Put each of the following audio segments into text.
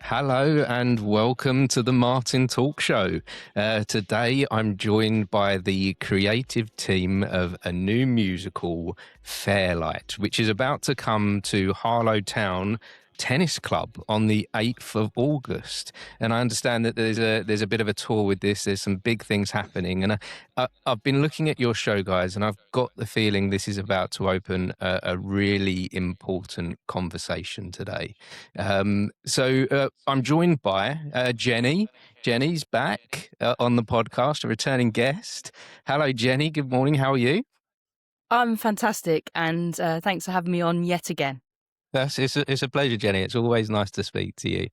Hello and welcome to the Martin Talk Show. Today I'm joined by the creative team of a new musical, Fairlight, which is about to come to Harlow Town Tennis Club on the 8th of August. And I understand that there's a bit of a tour with this. There's some big things happening. And I've been looking at your show, guys, and I've got the feeling this is about to open a really important conversation today. So I'm joined by Jenny. Jenny's back on the podcast, a returning guest. Hello, Jenny. Good morning. How are you? I'm fantastic, and thanks for having me on yet again. It's a pleasure, Jenny. It's always nice to speak to you.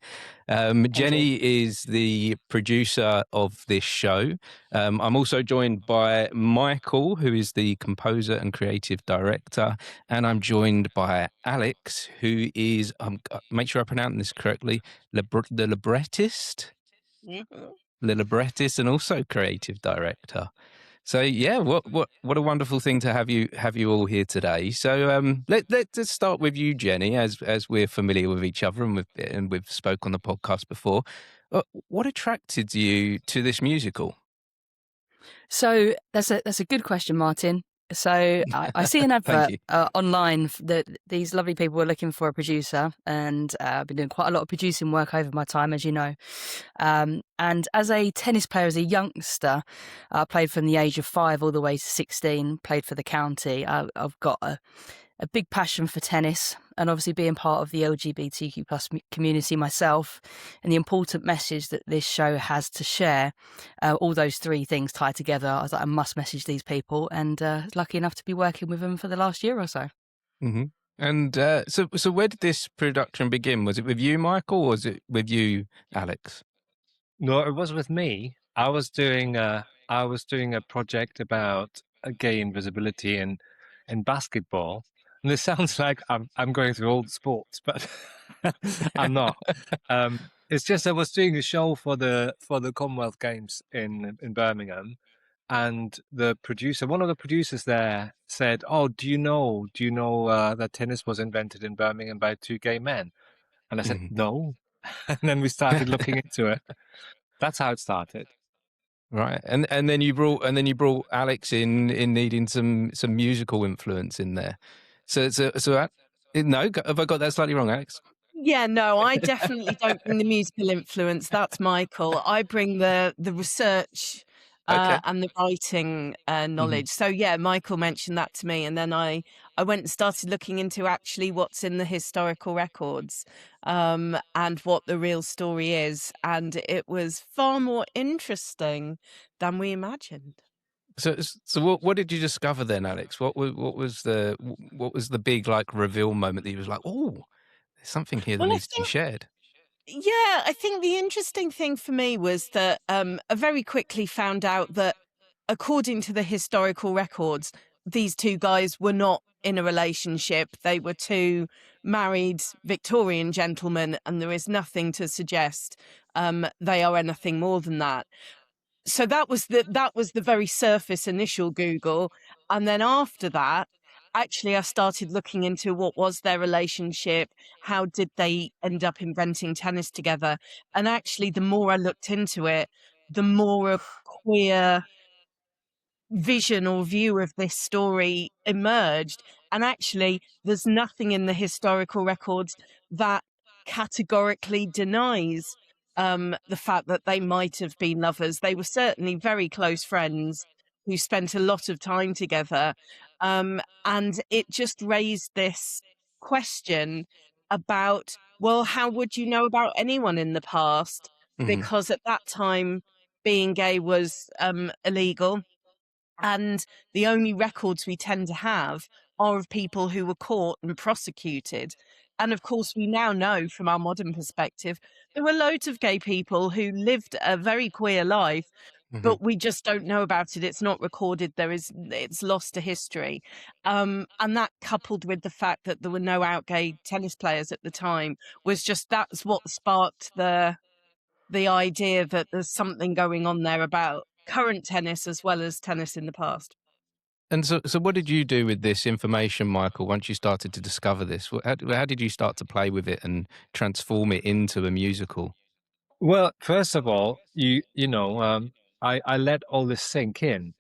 Jenny is the producer of this show. I'm also joined by Michael, who is the composer and creative director, and I'm joined by Alex, who is make sure I pronounce this correctly, the librettist, the librettist, and also creative director. So yeah, what a wonderful thing to have you all here today. So let's start with you, Jenny, as we're familiar with each other and we've spoke on the podcast before. What attracted you to this musical? So that's a good question, Martin. So I see an advert online that these lovely people were looking for a producer, and I've been doing quite a lot of producing work over my time, as you know. And as a tennis player, as a youngster, I played from the age of 5 all the way to 16, played for the county. I've got a big passion for tennis, and obviously being part of the LGBTQ plus community myself, and the important message that this show has to share, all those three things tied together. I was like, I must message these people, and lucky enough to be working with them for the last year or so. Mm-hmm. And so where did this production begin? Was it with you, Michael, or was it with you, Alex? No, it was with me. I was doing a project about gay invisibility in basketball. And this sounds like I'm going through all the sports, but I'm not. It's just I was doing a show for the Commonwealth Games in Birmingham, and one of the producers there said, "Oh, do you know that tennis was invented in Birmingham by two gay men?" And I said, "No." And then we started looking into it. That's how it started. Right, and then you brought Alex in needing some musical influence in there. So no, have I got that slightly wrong, Alex? Yeah, no, I definitely don't bring the musical influence. That's Michael. I bring the research and the writing knowledge. So yeah, Michael mentioned that to me, and then I went and started looking into actually what's in the historical records and what the real story is, and it was far more interesting than we imagined. So what did you discover then, Alex? What was the big like reveal moment that you was like, oh, there's something here that needs to be shared? Yeah, I think the interesting thing for me was that I very quickly found out that according to the historical records, these two guys were not in a relationship. They were two married Victorian gentlemen, and there is nothing to suggest they are anything more than that. So that was the very surface initial Google. And then after that, actually, I started looking into what was their relationship, how did they end up inventing tennis together. And actually, the more I looked into it, the more a queer vision or view of this story emerged. And actually, there's nothing in the historical records that categorically denies the fact that they might have been lovers. They were certainly very close friends who spent a lot of time together. And it just raised this question about, well, how would you know about anyone in the past? Because at that time, being gay was illegal. And the only records we tend to have are of people who were caught and prosecuted. And of course, we now know from our modern perspective, there were loads of gay people who lived a very queer life, but we just don't know about it. It's not recorded. It's lost to history. And that, coupled with the fact that there were no out gay tennis players at the time, that's what sparked the idea that there's something going on there about current tennis as well as tennis in the past. And so what did you do with this information, Michael, once you started to discover this? How did you start to play with it and transform it into a musical? Well, first of all, I let all this sink in,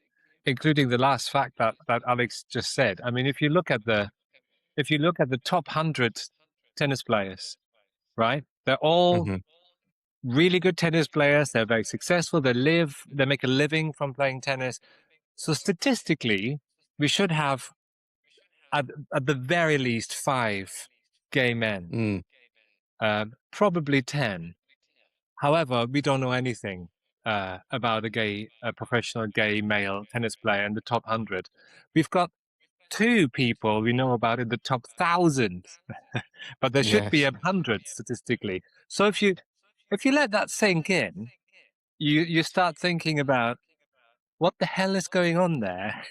including the last fact that Alex just said. I mean, if you look at the top 100 tennis players, right? They're all Hmm. really good tennis players. They're very successful. They make a living from playing tennis. So statistically, we should have at the very least 5 gay men, probably 10. However, we don't know anything about a professional gay male tennis player in the top 100. We've got 2 people we know about in the top 1,000, but there should be Yes. 100 statistically. So if you let that sink in, you start thinking about what the hell is going on there.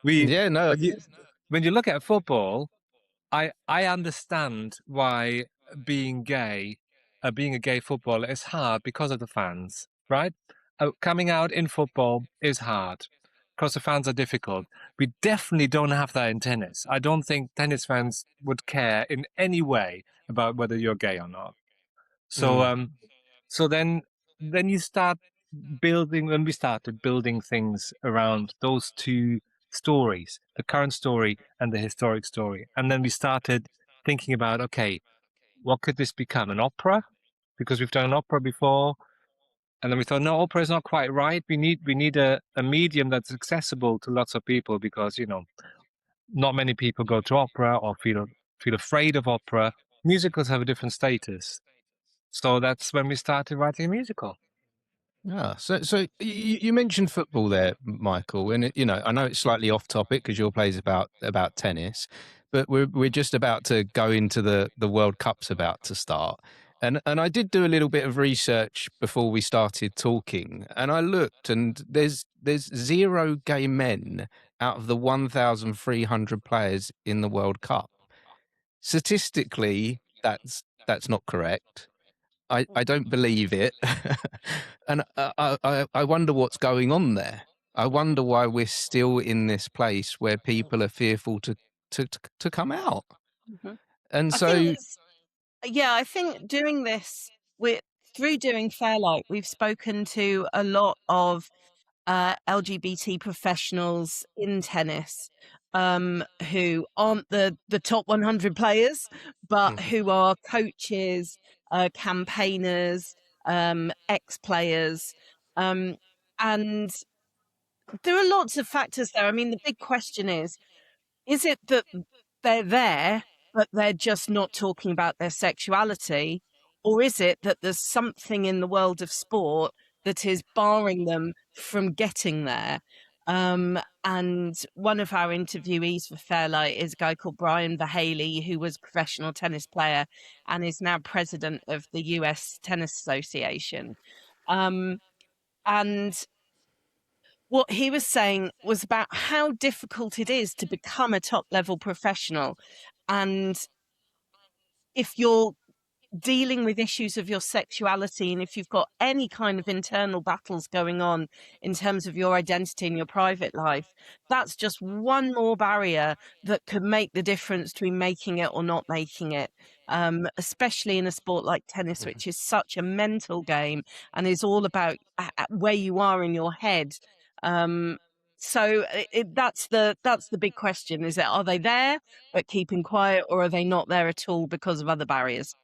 we Yeah, no. when you look at football, I understand why being gay, being a gay footballer is hard because of the fans, right? Coming out in football is hard because the fans are difficult. We definitely don't have that in tennis. I don't think tennis fans would care in any way about whether you're gay or not. So, so then you start building. When we started building things around those 2 stories, the current story and the historic story, and then we started thinking about, okay, what could this become? An opera? Because we've done an opera before, and then we thought, no, opera is not quite right. We need a medium that's accessible to lots of people, because not many people go to opera or feel afraid of opera. Musicals have a different status. So that's when we started writing a musical. Yeah. So you mentioned football there, Michael, and I know it's slightly off topic because your play is about tennis, but we're just about to go into the World Cup's about to start. And I did do a little bit of research before we started talking, and I looked, and there's 0 gay men out of the 1,300 players in the World Cup. Statistically, that's not correct. I don't believe it. And I wonder what's going on there. I wonder why we're still in this place where people are fearful to come out. Mm-hmm. And I think doing this through doing Fairlight, we've spoken to a lot of LGBT professionals in tennis who aren't the top 100 players, but who are coaches, campaigners, ex-players. And there are lots of factors there. I mean, the big question is it that they're there, but they're just not talking about their sexuality? Or is it that there's something in the world of sport that is barring them from getting there? And one of our interviewees for Fairlight is a guy called Brian Vahaley, who was a professional tennis player and is now president of the US Tennis Association. And what he was saying was about how difficult it is to become a top level professional. And if you're dealing with issues of your sexuality, and if you've got any kind of internal battles going on in terms of your identity in your private life, that's just one more barrier that could make the difference between making it or not making it, especially in a sport like tennis, which is such a mental game and is all about where you are in your head. So that's the big question: is are they there but keeping quiet, or are they not there at all because of other barriers?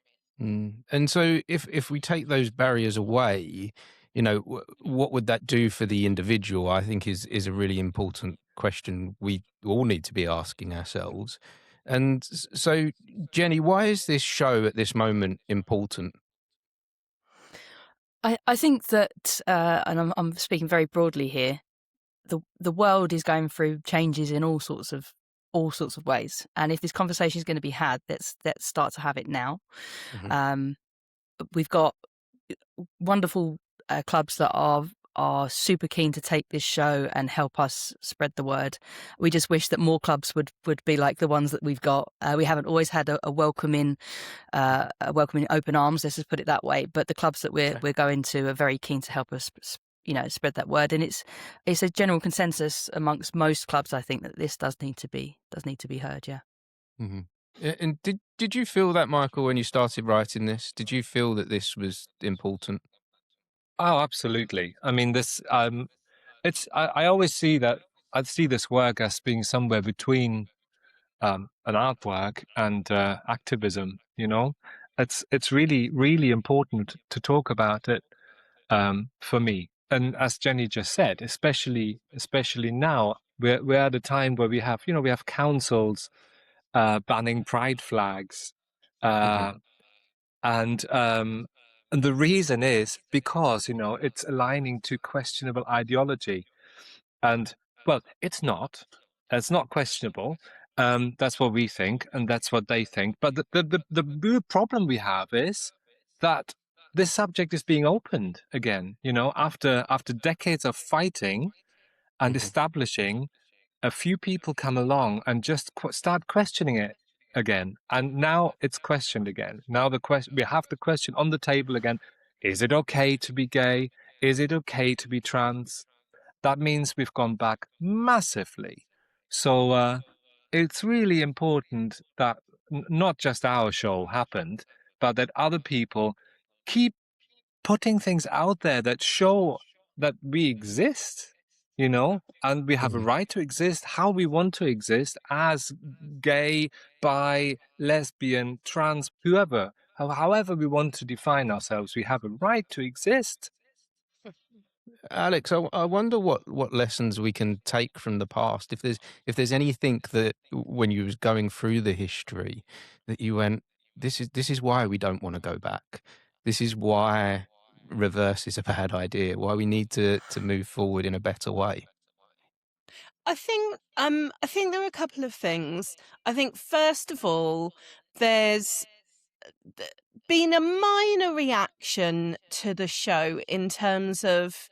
And so if we take those barriers away, what would that do for the individual? I think is a really important question we all need to be asking ourselves. And so, Jenny, why is this show at this moment important? I think that, and I'm speaking very broadly here, the world is going through changes in all sorts of ways, and if this conversation is going to be had, let's start to have it now. We've got wonderful clubs that are super keen to take this show and help us spread the word. We just wish that more clubs would be like the ones that we've got. We haven't always had a welcoming open arms, let's just put it that way, but the clubs that we're going to are very keen to help us spread that word. And it's a general consensus amongst most clubs, I think, that this does need to be heard. Yeah. Mm-hmm. And did you feel that, Michael, when you started writing this? Did you feel that this was important? Oh, absolutely. I mean, this I always see that I see this work as being somewhere between an artwork and activism. It's really, really important to talk about it for me. And as Jenny just said, especially now, we're at a time where we have councils banning pride flags, Mm-hmm. and the reason is because it's aligning to questionable ideology. And well, it's not. It's not questionable. That's what we think, and that's what they think. But the real problem we have is that this subject is being opened again. After decades of fighting and Mm-hmm. establishing, a few people come along and just start questioning it again, and now it's questioned again. Now we have the question on the table again: is it okay to be gay? Is it okay to be trans? That means we've gone back massively. So it's really important that not just our show happened, but that other people keep putting things out there that show that we exist, and we have a Mm-hmm. right to exist how we want to exist as gay, bi, lesbian, trans, whoever, however we want to define ourselves. We have a right to exist. Alex, I wonder what lessons we can take from the past. If there's anything that when you was going through the history that you went, this is why we don't want to go back. This is why reverse is a bad idea. Why we need to move forward in a better way. I think there are a couple of things. I think first of all, there's been a minor reaction to the show in terms of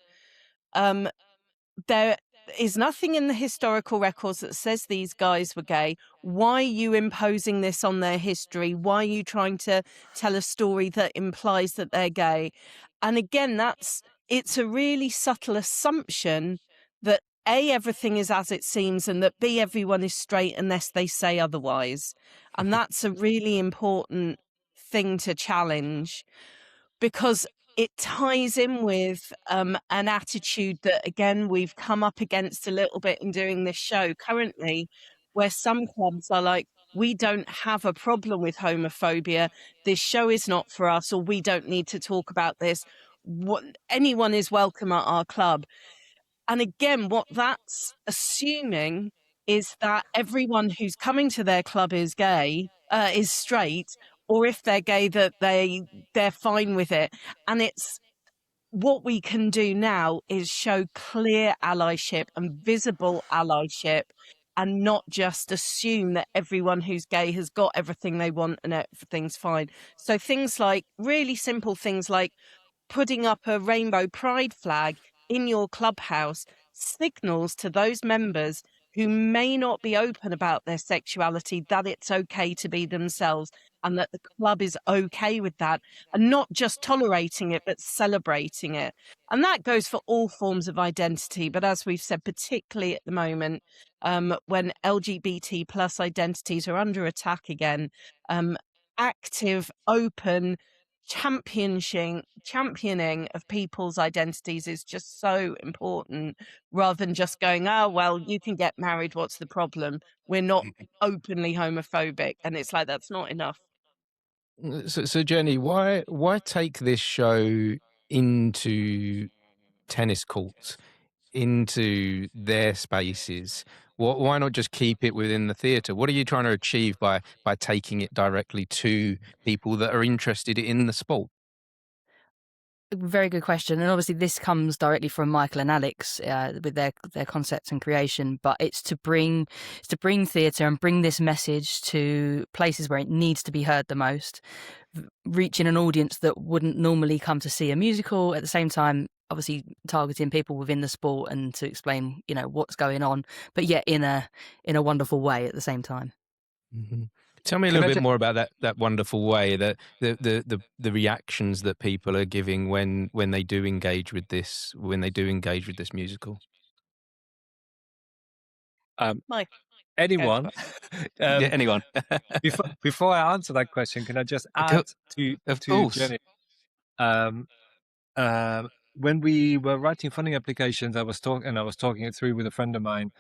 there is nothing in the historical records that says these guys were gay. Why are you imposing this on their history? Why are you trying to tell a story that implies that they're gay? And again, it's a really subtle assumption that A, everything is as it seems, and that B, everyone is straight unless they say otherwise. And that's a really important thing to challenge, because it ties in with an attitude that, again, we've come up against a little bit in doing this show currently, where some clubs are like, we don't have a problem with homophobia, this show is not for us, or we don't need to talk about this. Anyone is welcome at our club. And again, what that's assuming is that everyone who's coming to their club is gay, is straight, or if they're gay, that they're fine with it. And it's what we can do now is show clear allyship and visible allyship, and not just assume that everyone who's gay has got everything they want and everything's fine. So things like, really simple things like putting up a rainbow pride flag in your clubhouse signals to those members who may not be open about their sexuality that it's okay to be themselves, and that the club is okay with that, and not just tolerating it, but celebrating it. And that goes for all forms of identity. But as we've said, particularly at the moment, when LGBT plus identities are under attack again, active, open, championing of people's identities is just so important, rather than just going, oh, well, you can get married, what's the problem? We're not openly homophobic. And it's like, that's not enough. So Jenny, why take this show into tennis courts, into their spaces? Why not just keep it within the theatre? What are you trying to achieve by taking it directly to people that are interested in the sport? Very good question, and obviously this comes directly from Michael and Alex with their concepts and creation. But it's to bring theatre and bring this message to places where it needs to be heard the most, reaching an audience that wouldn't normally come to see a musical. At the same time, obviously targeting people within the sport and to explain, what's going on, but yet in a wonderful way at the same time. Mm-hmm. Tell me a little bit more about that wonderful way, that the reactions that people are giving when they do engage with this musical. Mike, Anyone? Yeah, anyone. Before I answer that question, can I just add Of to course. Jenny? When we were writing funding applications, I was talking it through with a friend of mine.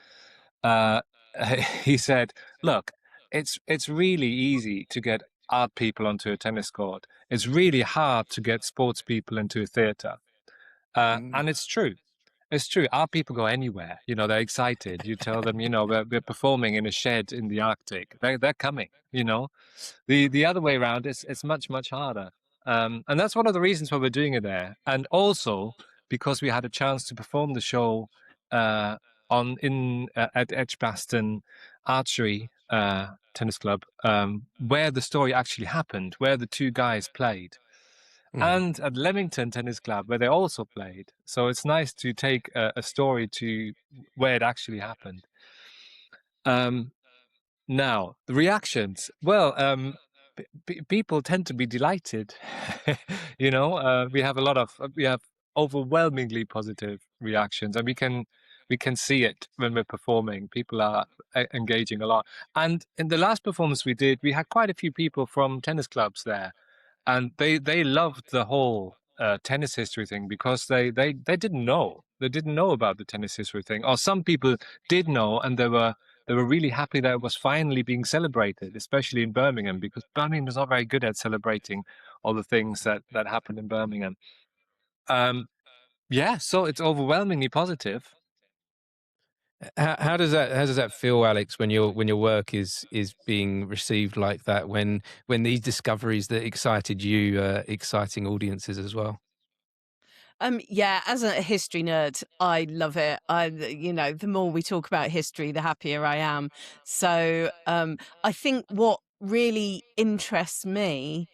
He said, "Look, it's really easy to get art people onto a tennis court. It's really hard to get sports people into a theatre." And it's true. It's true. Art people go anywhere. You know, they're excited. You tell them, you know, we're performing in a shed in the Arctic. They're coming. You know, the other way around is it's much harder. And that's one of the reasons why we're doing it there. And also because we had a chance to perform the show at Edgbaston Archery Tennis Club, where the story actually happened, where the two guys played. And at Leamington Tennis Club, where they also played. So it's nice to take a story to where it actually happened. Now, the reactions. Well, people tend to be delighted. You know, we have overwhelmingly positive reactions, and we can see it when we're performing. People are engaging a lot. And in the last performance we did, we had quite a few people from tennis clubs there. And they loved the whole tennis history thing, because they didn't know. They didn't know about the tennis history thing. Or some people did know, and they were really happy that it was finally being celebrated, especially in Birmingham, because Birmingham is not very good at celebrating all the things that happened in Birmingham. Yeah, so it's overwhelmingly positive. How does that feel, Alex, when your work is being received like that, when these discoveries that excited you are exciting audiences as well? Yeah, as a history nerd, I love it. The more we talk about history, the happier I am. So, I think what really interests me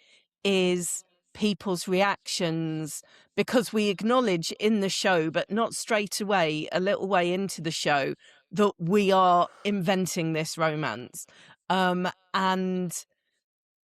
is people's reactions, because we acknowledge in the show, but not straight away, a little way into the show, that we are inventing this romance. And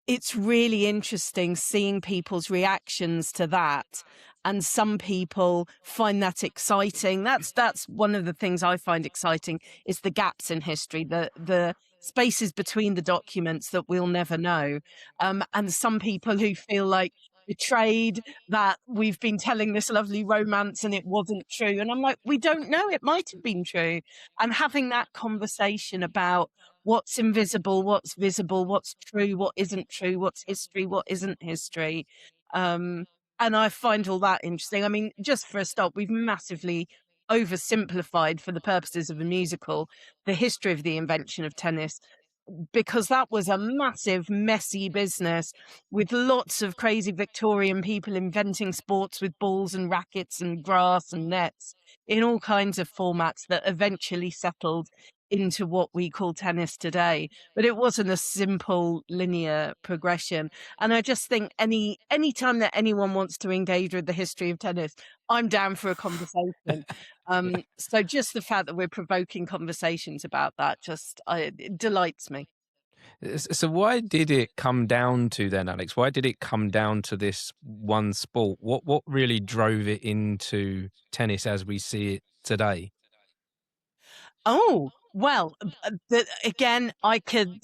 it's really interesting seeing people's reactions to that. And some people find that exciting. That's one of the things I find exciting, is the gaps in history, the spaces between the documents that we'll never know. And some people who feel like betrayed, that we've been telling this lovely romance and it wasn't true. And I'm like, we don't know, it might have been true. And having that conversation about what's invisible, what's visible, what's true, what isn't true, what's history, what isn't history. And I find all that interesting. I mean, just for a start, we've massively oversimplified, for the purposes of a musical, the history of the invention of tennis, because that was a massive, messy business with lots of crazy Victorian people inventing sports with balls and rackets and grass and nets in all kinds of formats that eventually settled into what we call tennis today. But it wasn't a simple linear progression. And I just think any time that anyone wants to engage with the history of tennis, I'm down for a conversation. So just the fact that we're provoking conversations about that it delights me. So why did it come down to then, Alex? Why did it come down to this one sport? What really drove it into tennis as we see it today? Oh, well, again, I could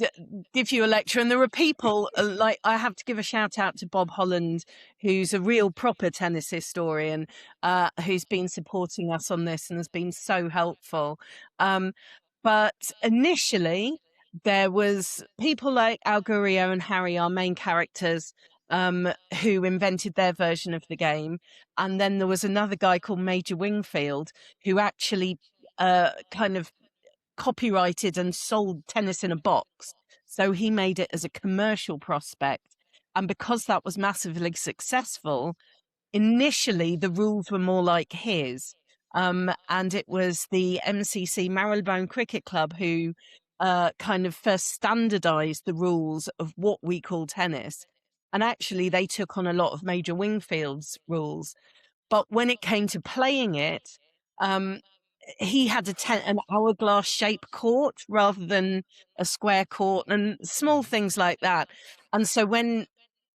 give you a lecture, and there are people like, I have to give a shout out to Bob Holland, who's a real proper tennis historian, who's been supporting us on this and has been so helpful. But initially, there was people like Al Gurria and Harry, our main characters, who invented their version of the game. And then there was another guy called Major Wingfield, who actually kind of copyrighted and sold Tennis in a Box. So he made it as a commercial prospect. And because that was massively successful, initially the rules were more like his. And it was the MCC Marylebone Cricket Club who kind of first standardized the rules of what we call tennis. And actually they took on a lot of Major Wingfield's rules. But when it came to playing it, he had an hourglass shaped court rather than a square court, and small things like that. And so when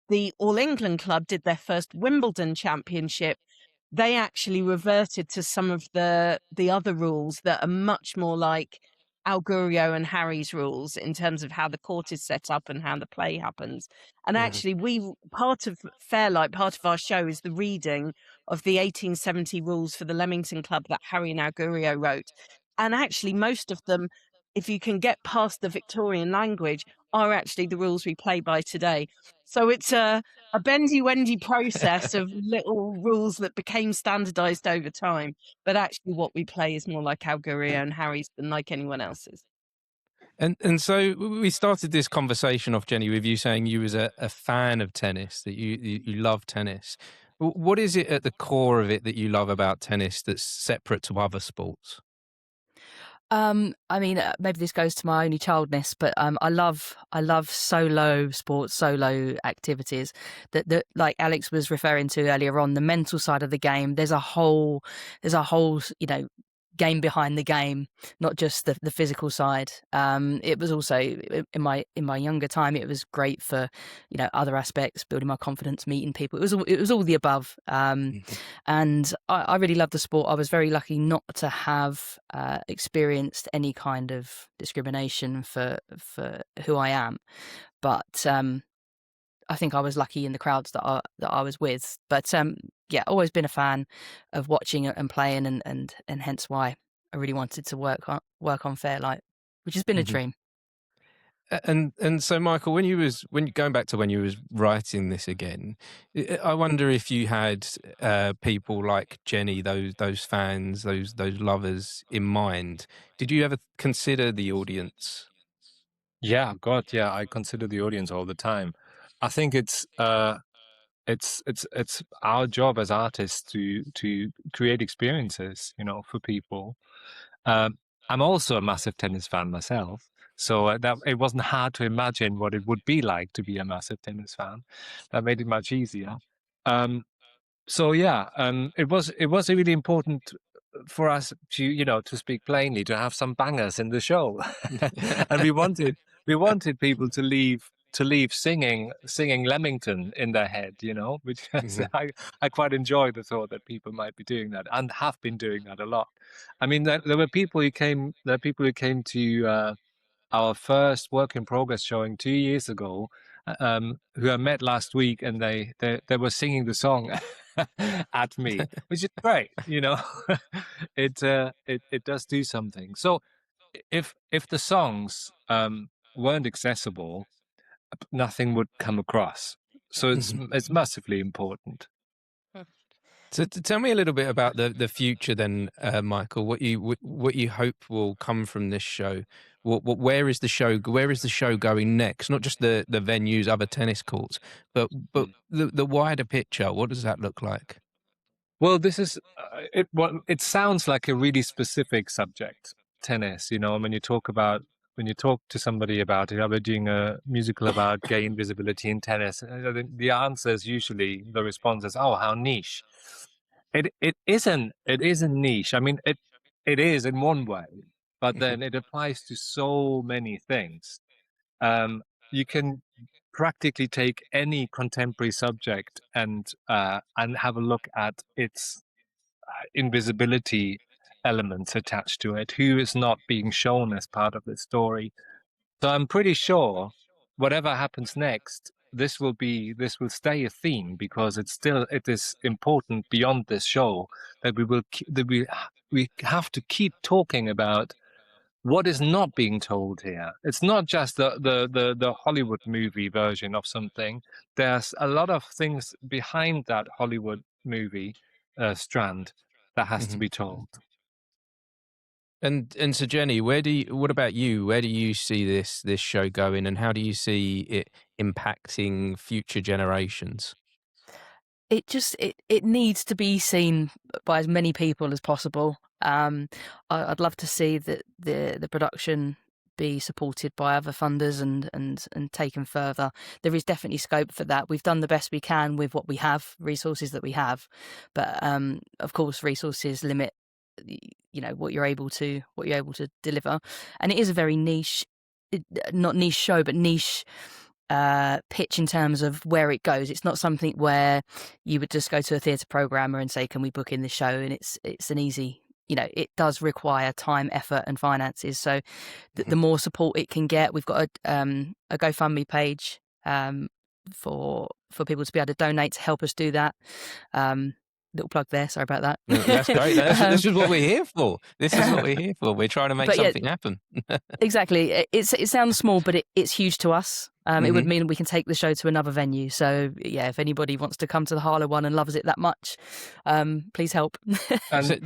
the All England club did their first Wimbledon championship, they actually reverted to some of the other rules that are much more like Augurio and Harry's rules in terms of how the court is set up and how the play happens. And actually, part of Fairlight, part of our show, is the reading of the 1870 rules for the Leamington Club that Harry and Augurio wrote. And actually, most of them, if you can get past the Victorian language, are actually the rules we play by today. So it's a bendy-wendy process of little rules that became standardized over time. But actually what we play is more like Augurio and Harry's than like anyone else's. And so we started this conversation off, Jenny, with you saying you was a fan of tennis, that you love tennis. What is it at the core of it that you love about tennis that's separate to other sports? I mean, maybe this goes to my only childness, but I love solo sports, solo activities. That like Alex was referring to earlier on, the mental side of the game. There's a whole, game behind the game, not just the physical side. It was also in my younger time, it was great for other aspects, building my confidence, meeting people. It was all the above. And I really love the sport. I was very lucky not to have experienced any kind of discrimination for who I am, but I think I was lucky in the crowds that I was with. But always been a fan of watching and playing, and hence why I really wanted to work on Fairlight, which has been a dream. And so, Michael, when you going back to when you was writing this again, I wonder if you had people like Jenny, those fans, those lovers in mind. Did you ever consider the audience? Yeah, God, yeah, I consider the audience all the time. I think it's our job as artists to create experiences, for people. I'm also a massive tennis fan myself, so that it wasn't hard to imagine what it would be like to be a massive tennis fan. That made it much easier. So yeah, it was really important for us to speak plainly, to have some bangers in the show, and we wanted people to leave singing Leamington in their head, which I quite enjoy the thought that people might be doing that and have been doing that a lot. I mean, there were people who came to our first work in progress showing 2 years ago, who I met last week, and they were singing the song at me, which is great. It does do something. So if the songs weren't accessible, nothing would come across. So it's massively important. So tell me a little bit about the future then, Michael. What you hope will come from this show. Where is the show going next? Not just the venues, other tennis courts, but the wider picture. What does that look like? Well, this is it sounds like a really specific subject, tennis. When you talk to somebody about it, we're doing a musical about gay invisibility in tennis, the answer is usually, the response is, "Oh, how niche." It isn't niche. I mean, it is in one way, but then it applies to so many things. You can practically take any contemporary subject and have a look at its invisibility elements attached to it, who is not being shown as part of the story. So I'm pretty sure whatever happens next, this will stay a theme, because it is important beyond this show that we have to keep talking about what is not being told here. It's not just the Hollywood movie version of something. There's a lot of things behind that Hollywood movie strand that has to be told. And so, Jenny, what about you? Where do you see this show going, and how do you see it impacting future generations? It needs to be seen by as many people as possible. I'd love to see that the production be supported by other funders and taken further. There is definitely scope for that. We've done the best we can with what we have, resources that we have, but of course resources limit what you're able to deliver. And it is a very niche, not niche show, but niche pitch in terms of where it goes. It's not something where you would just go to a theatre programmer and say, can we book in this show? And it's an easy, it does require time, effort and finances. So the more support it can get, we've got a GoFundMe page for people to be able to donate to help us do that. Little plug there. Sorry about that. That's great. This is what we're here for. This is what we're here for. We're trying to make something happen. Exactly. It sounds small, but it's huge to us. It would mean we can take the show to another venue. So yeah, if anybody wants to come to the Harlow one and loves it that much, please help. And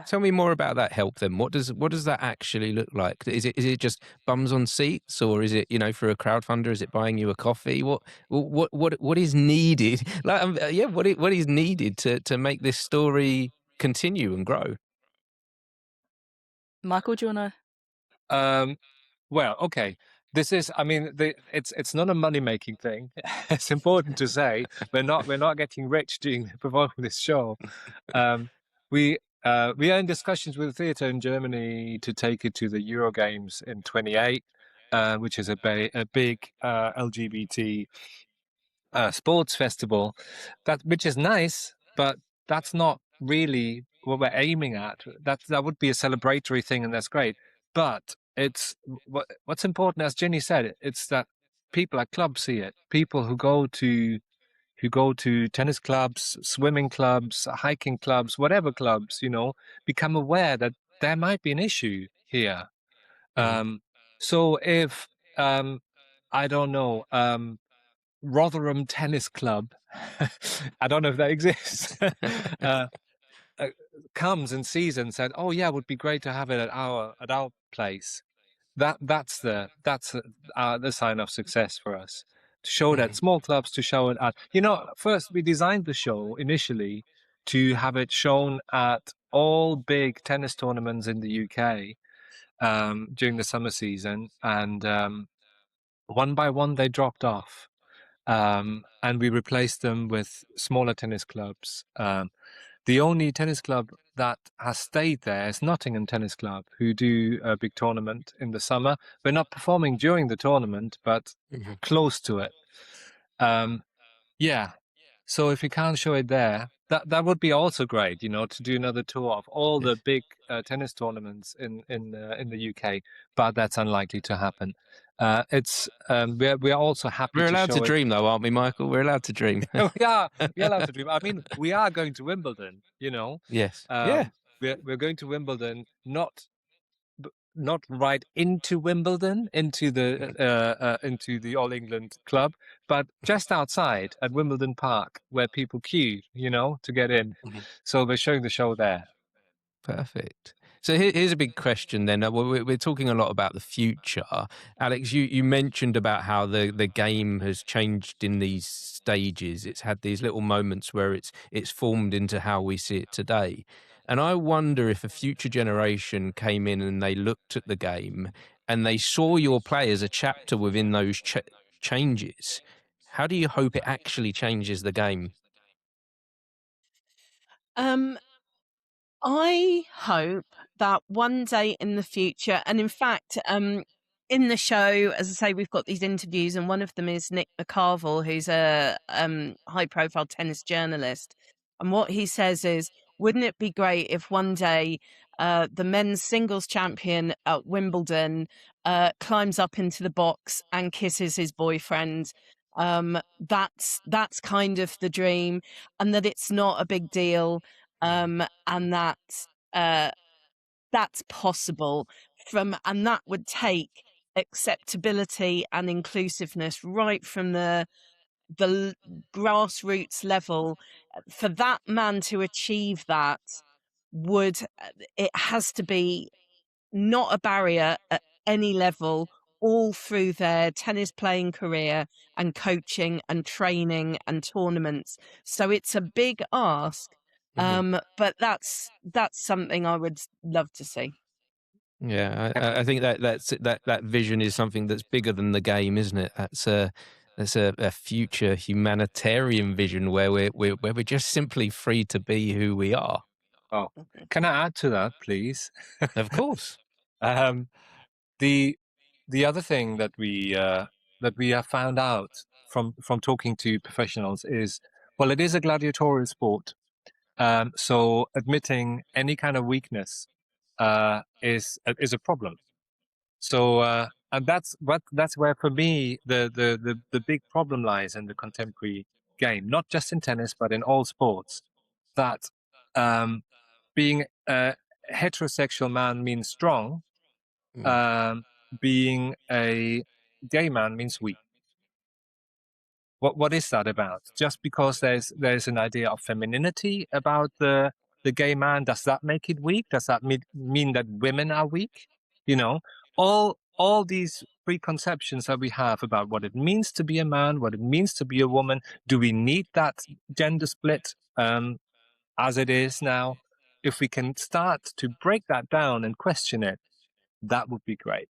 tell me more about that help then. What does that actually look like? Is it just bums on seats, or is it, for a crowdfunder, is it buying you a coffee? What is needed? What is needed to make this story continue and grow? Michael, do you want to? Well, okay. This is, it's not a money-making thing. It's important to say we're not getting rich performing this show. We are in discussions with a theatre in Germany to take it to the Euro Games in 28, which is a big LGBT sports festival. Which is nice, but that's not really what we're aiming at. That would be a celebratory thing, and that's great. But it's what's important, as Jenny said, it's that people at clubs see it. People who go to tennis clubs, swimming clubs, hiking clubs, whatever clubs, become aware that there might be an issue here. So if I don't know, Rotherham Tennis Club, I don't know if that exists, comes and sees and said, "Oh yeah, it would be great to have it at our place." That's the sign of success for us, to show that small clubs, to show it at, first we designed the show initially to have it shown at all big tennis tournaments in the UK during the summer season, and one by one they dropped off, and we replaced them with smaller tennis clubs. The only tennis club that has stayed there is Nottingham Tennis Club, who do a big tournament in the summer. We're not performing during the tournament, but close to it. So if we can't show it there, that would be also great, to do another tour of all the big tennis tournaments in the UK, but that's unlikely to happen. We're also happy. We're allowed to dream, though, aren't we, Michael? We're allowed to dream. We are allowed to dream. I mean, we are going to Wimbledon. Yes. We're going to Wimbledon, not right into Wimbledon, into the All England Club, but just outside at Wimbledon Park, where people queue, to get in. So we're showing the show there. Perfect. So here's a big question then. We're talking a lot about the future. Alex, you mentioned about how the game has changed in these stages. It's had these little moments where it's formed into how we see it today. And I wonder if a future generation came in and they looked at the game and they saw your play as a chapter within those changes. How do you hope it actually changes the game? I hope that one day in the future, and in fact, in the show, as I say, we've got these interviews, and one of them is Nick McCarville, who's a high-profile tennis journalist. And what he says is, wouldn't it be great if one day the men's singles champion at Wimbledon climbs up into the box and kisses his boyfriend? That's kind of the dream, and that it's not a big deal. And that that's possible and that would take acceptability and inclusiveness right from the grassroots level. For that man to achieve that, it has to be not a barrier at any level, all through their tennis playing career and coaching and training and tournaments. So it's a big ask. But that's something I would love to see. Yeah, I think that vision is something that's bigger than the game, isn't it? That's a future humanitarian vision where we're just simply free to be who we are. Oh, can I add to that, please? Of course. Um, the other thing that we have found out from talking to professionals is, well, it is a gladiatorial sport. So admitting any kind of weakness is a problem. So and that's where for me the big problem lies in the contemporary game, not just in tennis but in all sports. That being a heterosexual man means strong, Mm. being a gay man means weak. What is that about? Just because there's an idea of femininity about the gay man, does that make it weak? Does that mean that women are weak? You know, all these preconceptions that we have about what it means to be a man, what it means to be a woman. Do we need that gender split as it is now? If we can start to break that down and question it, that would be great.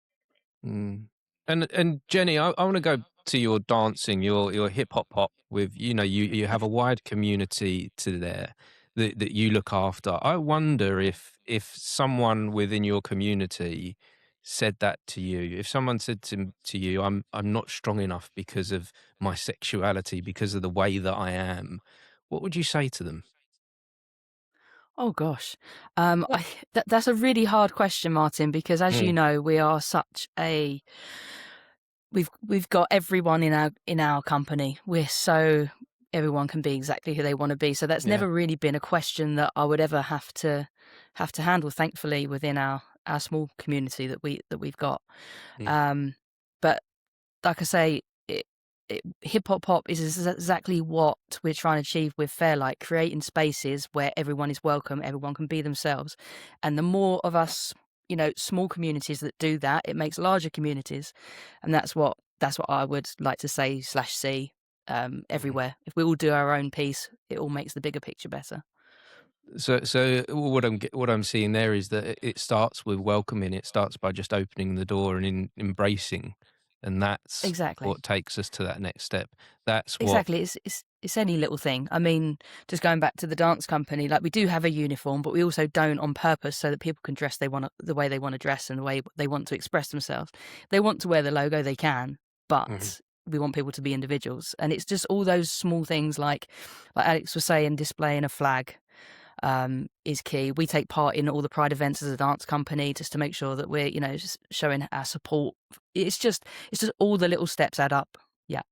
Mm. And Jenny, I want to go to your dancing, your hip hop pop with, you have a wide community to there that you look after. I wonder if someone within your community said that to you, if someone said to you, I'm not strong enough because of my sexuality, because of the way that I am, what would you say to them? Oh gosh, that's a really hard question, Martin, because as you know, we are such a we've got everyone in our company. We're so everyone can be exactly who they want to be. So that's never really been a question that I would ever have to handle. Thankfully, within our small community that we've got. But like I say, hip hop pop is exactly what we're trying to achieve with Fairlight, creating spaces where everyone is welcome, everyone can be themselves, and the more of us, small communities that do that, it makes larger communities, and that's what I would like to say / see everywhere. If we all do our own piece, it all makes the bigger picture better. So what I'm seeing there is that it starts with welcoming. It starts by just opening the door and embracing, and that's Exactly. what takes us to that next step. That's what. Exactly. It's any little thing. I mean, just going back to the dance company, like we do have a uniform, but we also don't on purpose so that people can dress the way they want to dress and the way they want to express themselves. If they want to wear the logo, they can, but we want people to be individuals. And it's just all those small things like Alex was saying, displaying a flag is key. We take part in all the Pride events as a dance company just to make sure that we're, just showing our support. It's just all the little steps add up. Yeah.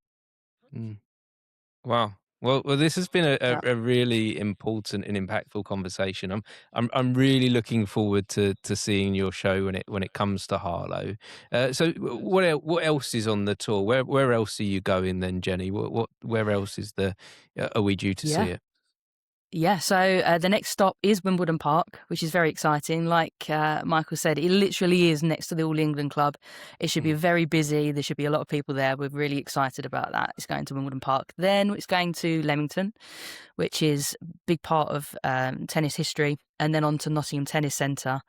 Mm. Wow. Well, this has been a really important and impactful conversation. I'm really looking forward to seeing your show when it comes to Harlow. So what else is on the tour? Where else are you going then, Jenny? Where else are we due to see it? Yeah, so the next stop is Wimbledon Park, which is very exciting. Like Michael said, it literally is next to the All England Club. It should be very busy. There should be a lot of people there. We're really excited about that. It's going to Wimbledon Park. Then it's going to Leamington, which is a big part of tennis history. And then on to Nottingham Tennis Centre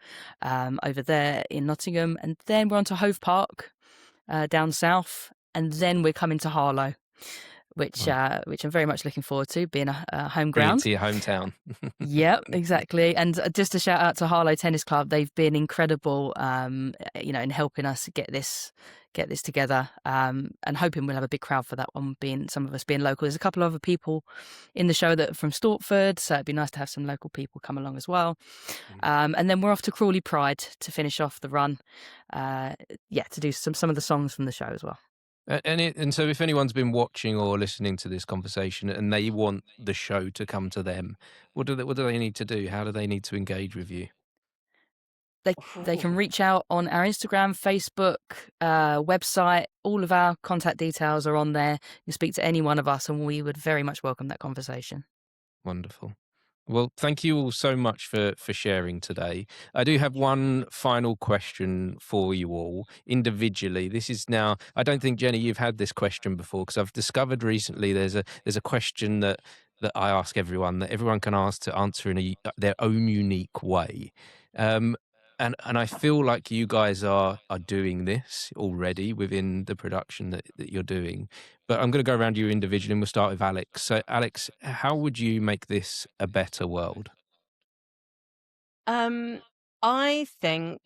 over there in Nottingham. And then we're on to Hove Park down south. And then we're coming to Harlow, which I'm very much looking forward to, being a home ground. To your hometown. Yep, exactly. And just a shout out to Harlow Tennis Club. They've been incredible, in helping us get this together, and hoping we'll have a big crowd for that one, being some of us being local. There's a couple of other people in the show that are from Stortford, so it'd be nice to have some local people come along as well. And then we're off to Crawley Pride to finish off the run, to do some of the songs from the show as well. And so if anyone's been watching or listening to this conversation and they want the show to come to them, what do they need to do? How do they need to engage with you? They can reach out on our Instagram, Facebook, website. All of our contact details are on there. You speak to any one of us and we would very much welcome that conversation. Wonderful. Well, thank you all so much for sharing today. I do have one final question for you all individually. This is now, I don't think, Jenny, you've had this question before, because I've discovered recently there's a question that I ask everyone, that everyone can ask to answer in their own unique way. And I feel like you guys are doing this already within the production that you're doing. But I'm going to go around you individually, and we'll start with Alex. So, Alex, how would you make this a better world? I think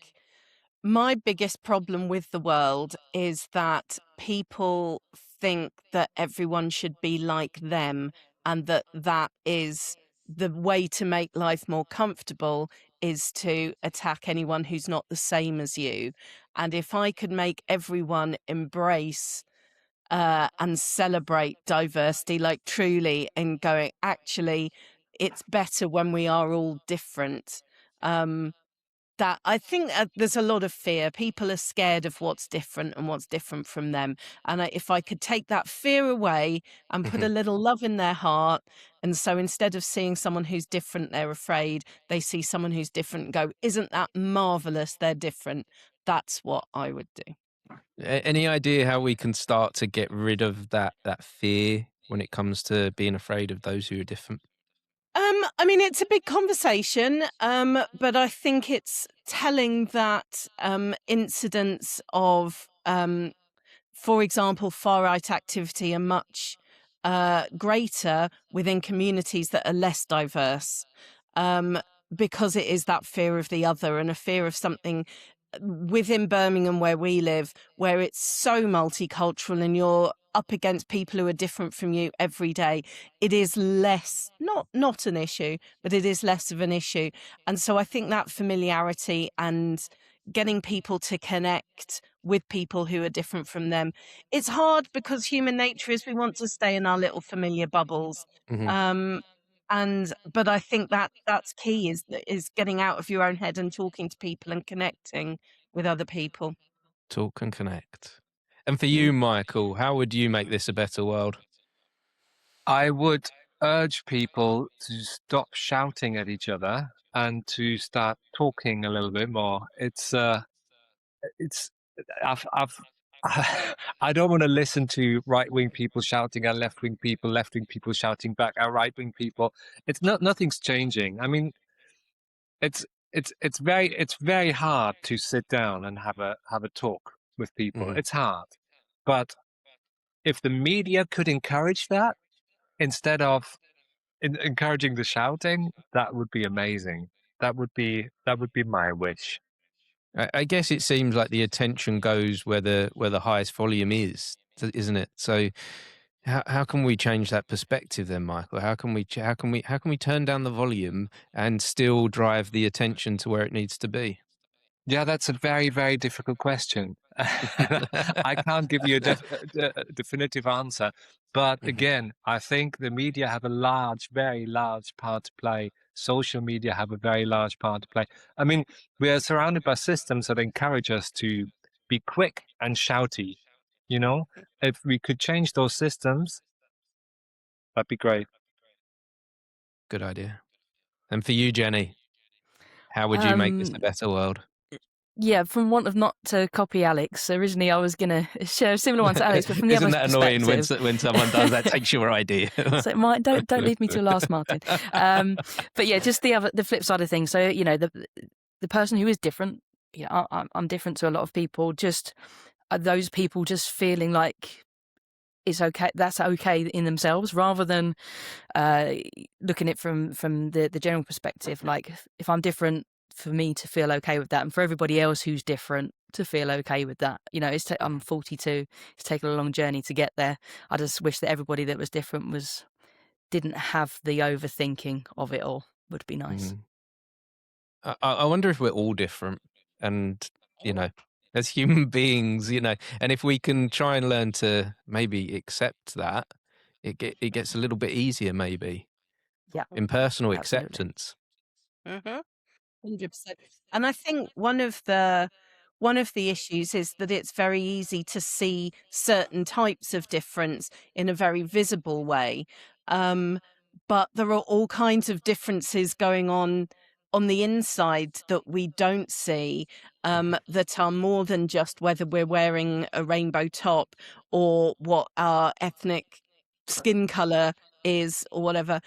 my biggest problem with the world is that people think that everyone should be like them, and that is the way to make life more comfortable is to attack anyone who's not the same as you. And if I could make everyone embrace and celebrate diversity, like truly, and going, actually, it's better when we are all different. That I think there's a lot of fear. People are scared of what's different and what's different from them. And if I could take that fear away and put a little love in their heart, and so instead of seeing someone who's different, they're afraid, they see someone who's different and go, isn't that marvelous? They're different. That's what I would do. Any idea how we can start to get rid of that fear when it comes to being afraid of those who are different? I mean, it's a big conversation, but I think it's telling that incidents of, for example, far-right activity are much greater within communities that are less diverse, um, because it is that fear of the other and a fear of something within Birmingham where we live, where it's so multicultural and you're up against people who are different from you every day. It is less, not an issue, but it is less of an issue. And so I think that familiarity and getting people to connect with people who are different from them, it's hard because human nature is we want to stay in our little familiar bubbles. Mm-hmm. But I think that's key is getting out of your own head and talking to people and connecting with other people. Talk and connect. And for you, Michael, how would you make this a better world? I would urge people to stop shouting at each other and to start talking a little bit more. I've I don't want to listen to right-wing people shouting at left-wing people shouting back at right-wing people. Nothing's changing. I mean, it's it's very hard to sit down and have a talk with people. Mm-hmm. It's hard. But if the media could encourage that instead of encouraging the shouting, that would be amazing. That would be my wish. I guess it seems like the attention goes where the highest volume is, isn't it? So how can we change that perspective then, Michael? How can we turn down the volume and still drive the attention to where it needs to be? Yeah, that's a very, very difficult question. I can't give you a definitive answer. But again, I think the media have a large, very large part to play. Social media have a very large part to play. I mean, we are surrounded by systems that encourage us to be quick and shouty. You know, if we could change those systems, that'd be great. Good idea. And for you, Jenny, how would you make this a better world? Yeah, from want of not to copy Alex, originally I was going to share a similar one to Alex, but from the Isn't other that annoying when perspective. someone does that, takes your idea? So don't leave me to last, Martin. But yeah, just the flip side of things. So the person who is different, I'm different to a lot of people. Just those people just feeling like it's okay. That's okay in themselves, rather than looking at it from the general perspective. Like if I'm different, for me to feel okay with that, and for everybody else who's different to feel okay with that. I'm 42. It's taken a long journey to get there. I just wish that everybody that was different didn't have the overthinking of it all. Would be nice. I wonder if we're all different, and as human beings, and if we can try and learn to maybe accept that, it gets a little bit easier, maybe. Yeah, in personal absolutely. acceptance. 100%. And I think one of the issues is that it's very easy to see certain types of difference in a very visible way. But there are all kinds of differences going on the inside that we don't see, that are more than just whether we're wearing a rainbow top or what our ethnic skin color is or whatever.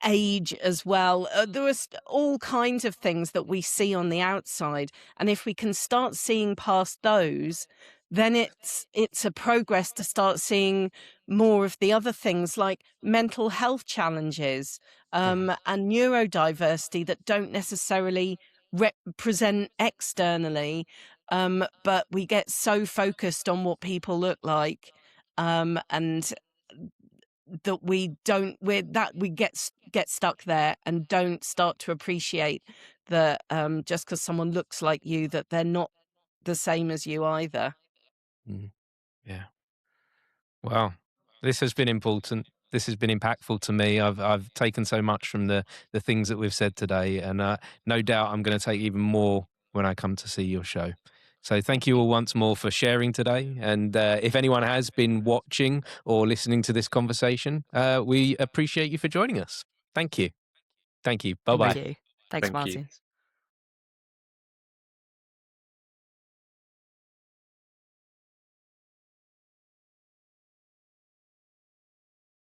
Age as well. There are all kinds of things that we see on the outside. And if we can start seeing past those, then it's a progress to start seeing more of the other things like mental health challenges and neurodiversity that don't necessarily represent externally, but we get so focused on what people look like, and that we get stuck there and don't start to appreciate that just because someone looks like you, that they're not the same as you either. Yeah. Wow. This has been important. This has been impactful to me. I've taken so much from the things that we've said today, and no doubt I'm going to take even more when I come to see your show. So thank you all once more for sharing today. And if anyone has been watching or listening to this conversation, we appreciate you for joining us. Thank you. Thank you. Bye-bye. Thank you. Thanks, Thank you. Martin.